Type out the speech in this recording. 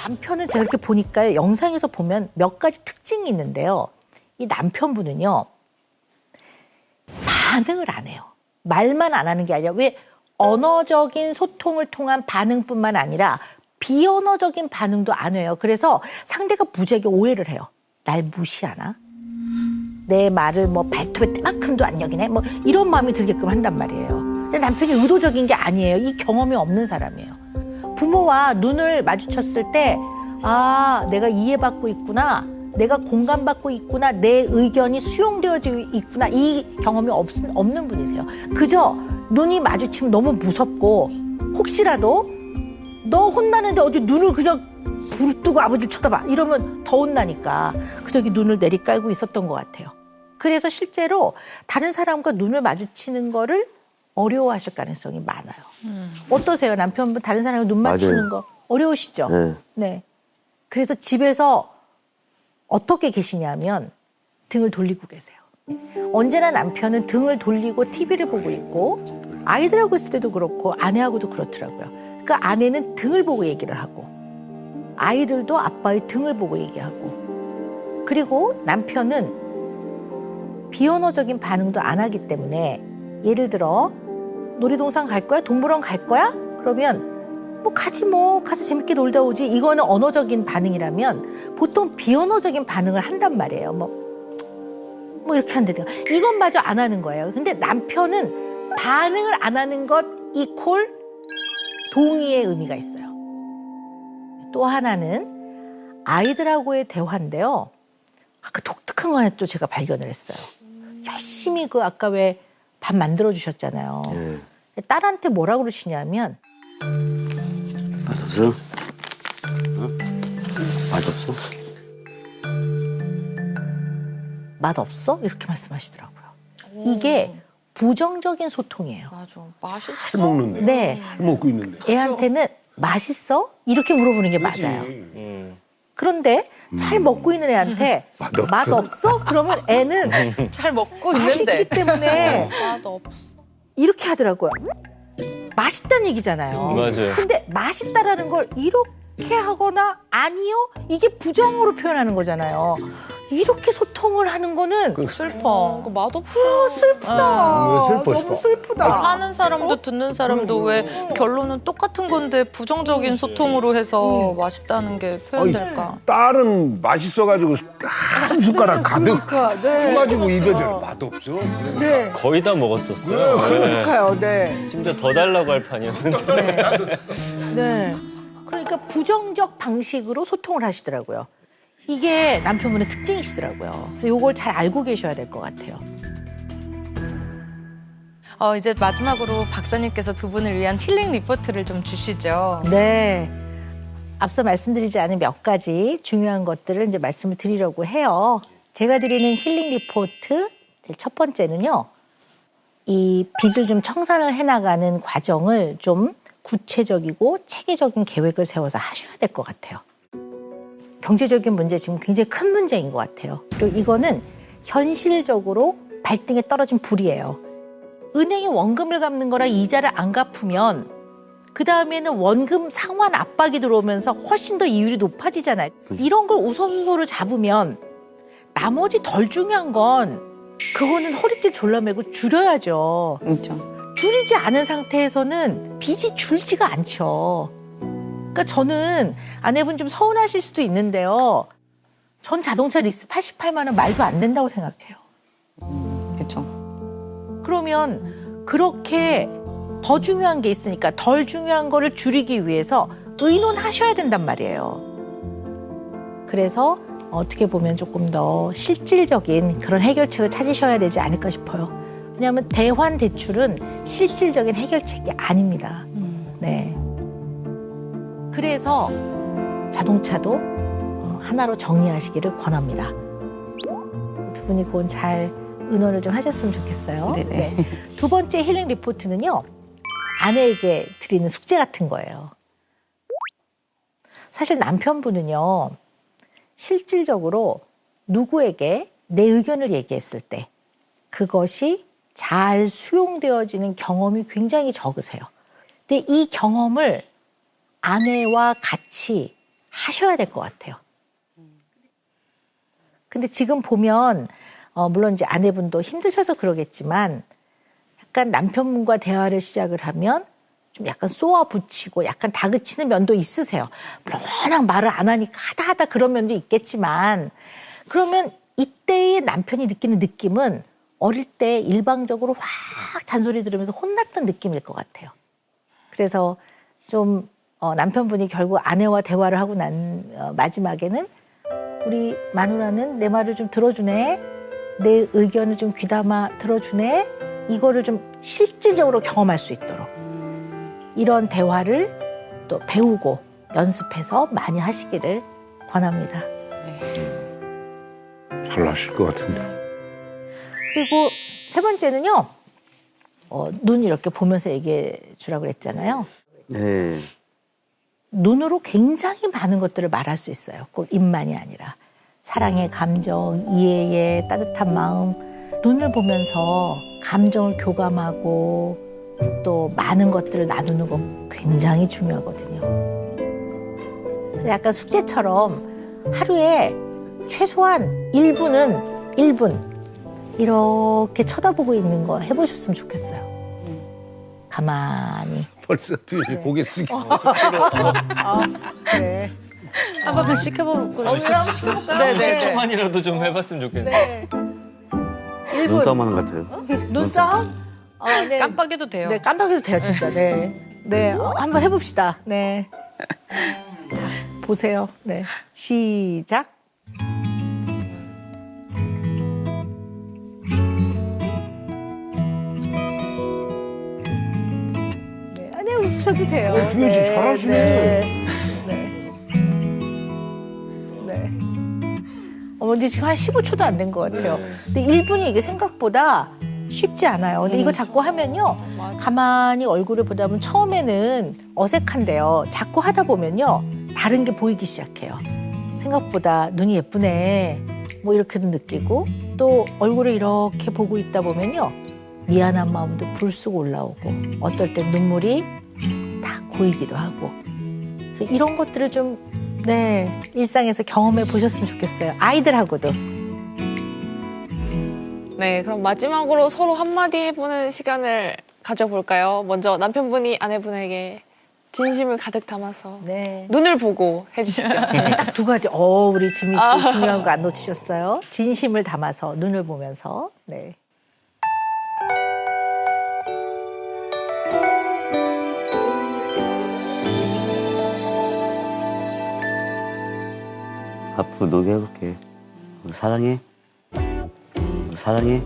남편은 제가 이렇게 보니까요. 영상에서 보면 몇 가지 특징이 있는데요. 이 남편분은요. 반응을 안 해요. 말만 안 하는 게 아니라 왜 언어적인 소통을 통한 반응뿐만 아니라 비언어적인 반응도 안 해요. 그래서 상대가 무지하게 오해를 해요. 날 무시하나? 내 말을 뭐 발톱에 때만큼도 안 여기네? 뭐 이런 마음이 들게끔 한단 말이에요. 근데 남편이 의도적인 게 아니에요. 이 경험이 없는 사람이에요. 부모와 눈을 마주쳤을 때 아, 내가 이해받고 있구나. 내가 공감받고 있구나. 내 의견이 수용되어지고 있구나. 이 경험이 없는 분이세요. 그저 눈이 마주치면 너무 무섭고 혹시라도 너 혼나는데 어디 눈을 그냥 부르뜨고 아버지를 쳐다봐. 이러면 더 혼나니까 그저 눈을 내리깔고 있었던 것 같아요. 그래서 실제로 다른 사람과 눈을 마주치는 거를 어려워하실 가능성이 많아요. 어떠세요? 남편분 다른 사람과 눈 마주치는 거 어려우시죠? 네. 네. 그래서 집에서 어떻게 계시냐면 등을 돌리고 계세요. 언제나 남편은 등을 돌리고 TV를 보고 있고 아이들하고 있을 때도 그렇고 아내하고도 그렇더라고요. 그러니까 아내는 등을 보고 얘기를 하고 아이들도 아빠의 등을 보고 얘기하고 그리고 남편은 비언어적인 반응도 안 하기 때문에 예를 들어 놀이동산 갈 거야? 동물원 갈 거야? 그러면 뭐 가서 재밌게 놀다 오지. 이거는 언어적인 반응이라면 보통 비언어적인 반응을 한단 말이에요. 뭐 이렇게 한다든가. 이것마저 안 하는 거예요. 근데 남편은 반응을 안 하는 것 이콜 동의의 의미가 있어요. 또 하나는 아이들하고의 대화인데요. 아까 독특한 거 하나 또 제가 발견을 했어요. 열심히 아까 왜 밥 만들어 주셨잖아요. 딸한테 뭐라고 그러시냐면 맛없어? 어? 맛없어? 맛없어? 이렇게 말씀하시더라고요. 이게 부정적인 소통이에요. 맞아. 맛있어. 잘 먹는데. 네. 잘 먹고 있는데. 애한테는 맛있어? 이렇게 물어보는 게 맞아요. 그런데 잘 먹고 있는 애한테 맛없어? 그러면 애는 잘 먹고 맛있기 있는데. 때문에 맛없어. 이렇게 하더라고요. 맛있다는 얘기잖아요. 맞아요. 근데 맛있다라는 걸 이렇게 하거나 아니요? 이게 부정으로 표현하는 거잖아요. 이렇게 소통을 하는 거는 슬퍼. 그 맛없어. 슬프다. 슬퍼, 너무 슬퍼. 슬프다. 하는 사람도 듣는 사람도 왜 결론은 똑같은 건데 부정적인 소통으로 해서 맛있다는 게 표현될까? 딸은 맛있어가지고 한 숟가락 가득 네. 퍼가지고 입에 들어. 맛없어? 네. 거의 다 먹었었어요. 네. 그러니까요. 네. 심지어 더 달라고 할 판이었는데. 네. 그러니까 부정적 방식으로 소통을 하시더라고요. 이게 남편분의 특징이시더라고요. 그래서 이걸 잘 알고 계셔야 될 것 같아요. 이제 마지막으로 박사님께서 두 분을 위한 힐링 리포트를 좀 주시죠. 네. 앞서 말씀드리지 않은 몇 가지 중요한 것들을 이제 말씀을 드리려고 해요. 제가 드리는 힐링 리포트 첫 번째는요. 이 빚을 좀 청산을 해나가는 과정을 좀 구체적이고 체계적인 계획을 세워서 하셔야 될 것 같아요. 경제적인 문제 지금 굉장히 큰 문제인 것 같아요. 그리고 이거는 현실적으로 발등에 떨어진 불이에요. 은행이 원금을 갚는 거라 이자를 안 갚으면 그 다음에는 원금 상환 압박이 들어오면서 훨씬 더 이율이 높아지잖아요. 이런 걸 우선순서를 잡으면 나머지 덜 중요한 건 그거는 허리띠 졸라매고 줄여야죠. 그렇죠. 줄이지 않은 상태에서는 빚이 줄지가 않죠. 그러니까 저는 아내분 좀 서운하실 수도 있는데요. 전 자동차 리스 88만 원 말도 안 된다고 생각해요. 그렇죠. 그러면 그렇게 더 중요한 게 있으니까 덜 중요한 거를 줄이기 위해서 의논하셔야 된단 말이에요. 그래서 어떻게 보면 조금 더 실질적인 그런 해결책을 찾으셔야 되지 않을까 싶어요. 왜냐하면 대환 대출은 실질적인 해결책이 아닙니다. 네. 그래서 자동차도 하나로 정리하시기를 권합니다. 두 분이 그건 잘 의논을 좀 하셨으면 좋겠어요. 네네. 두 번째 힐링 리포트는요. 아내에게 드리는 숙제 같은 거예요. 사실 남편분은요. 실질적으로 누구에게 내 의견을 얘기했을 때 그것이 잘 수용되어지는 경험이 굉장히 적으세요. 근데 이 경험을 아내와 같이 하셔야 될 것 같아요. 근데 지금 보면 물론 이제 아내분도 힘드셔서 그러겠지만 약간 남편분과 대화를 시작을 하면 좀 약간 쏘아붙이고 약간 다그치는 면도 있으세요. 물론 워낙 말을 안 하니까 하다 그런 면도 있겠지만 그러면 이때의 남편이 느끼는 느낌은 어릴 때 일방적으로 확 잔소리 들으면서 혼났던 느낌일 것 같아요. 그래서 좀 남편분이 결국 아내와 대화를 하고 난 마지막에는 우리 마누라는 내 말을 좀 들어주네. 내 의견을 좀 귀담아 들어주네. 이거를 좀 실질적으로 경험할 수 있도록 이런 대화를 또 배우고 연습해서 많이 하시기를 권합니다. 잘나실 것 같은데. 그리고 세 번째는요. 눈 이렇게 보면서 얘기해 주라고 그랬잖아요. 네. 눈으로 굉장히 많은 것들을 말할 수 있어요. 꼭 입만이 아니라. 사랑의 감정, 이해의 따뜻한 마음. 눈을 보면서 감정을 교감하고 또 많은 것들을 나누는 건 굉장히 중요하거든요. 그래서 약간 숙제처럼 하루에 최소한 1분 이렇게 쳐다보고 있는 거 해보셨으면 좋겠어요. 가만히. 벌써 뒤에 고개 숙이고. 네. 한 번만 시켜보고 그럼 시켜볼까요? 네네. 10초만이라도 좀 해봤으면 좋겠네요. 1분. 눈싸움 하는 것 같아요. 눈싸움? 네. 깜빡해도 돼요. 네, 깜빡해도 돼요, 진짜. 네. 네, 한번 해봅시다. 네. 자, 보세요. 네. 시작. 네, 아니, 웃으셔도 돼요. 두현 씨 잘하시네. 네. 네. 네. 근데 지금 한 15초도 안 된 것 같아요. 근데 1분이 이게 생각보다 쉽지 않아요. 근데 이거 자꾸 하면요. 가만히 얼굴을 보다 보면 처음에는 어색한데요. 자꾸 하다 보면요. 다른 게 보이기 시작해요. 생각보다 눈이 예쁘네. 뭐 이렇게도 느끼고 또 얼굴을 이렇게 보고 있다 보면요. 미안한 마음도 불쑥 올라오고 어떨 땐 눈물이 다 고이기도 하고. 그래서 이런 것들을 좀 네, 일상에서 경험해 보셨으면 좋겠어요. 아이들하고도. 네, 그럼 마지막으로 서로 한마디 해보는 시간을 가져볼까요? 먼저 남편분이 아내분에게 진심을 가득 담아서 네. 눈을 보고 해주시죠. 딱 두 가지. 우리 지민 씨 중요한 거 안 놓치셨어요. 진심을 담아서 눈을 보면서. 네. 앞으로 노래해볼게. 사랑해. 사랑해.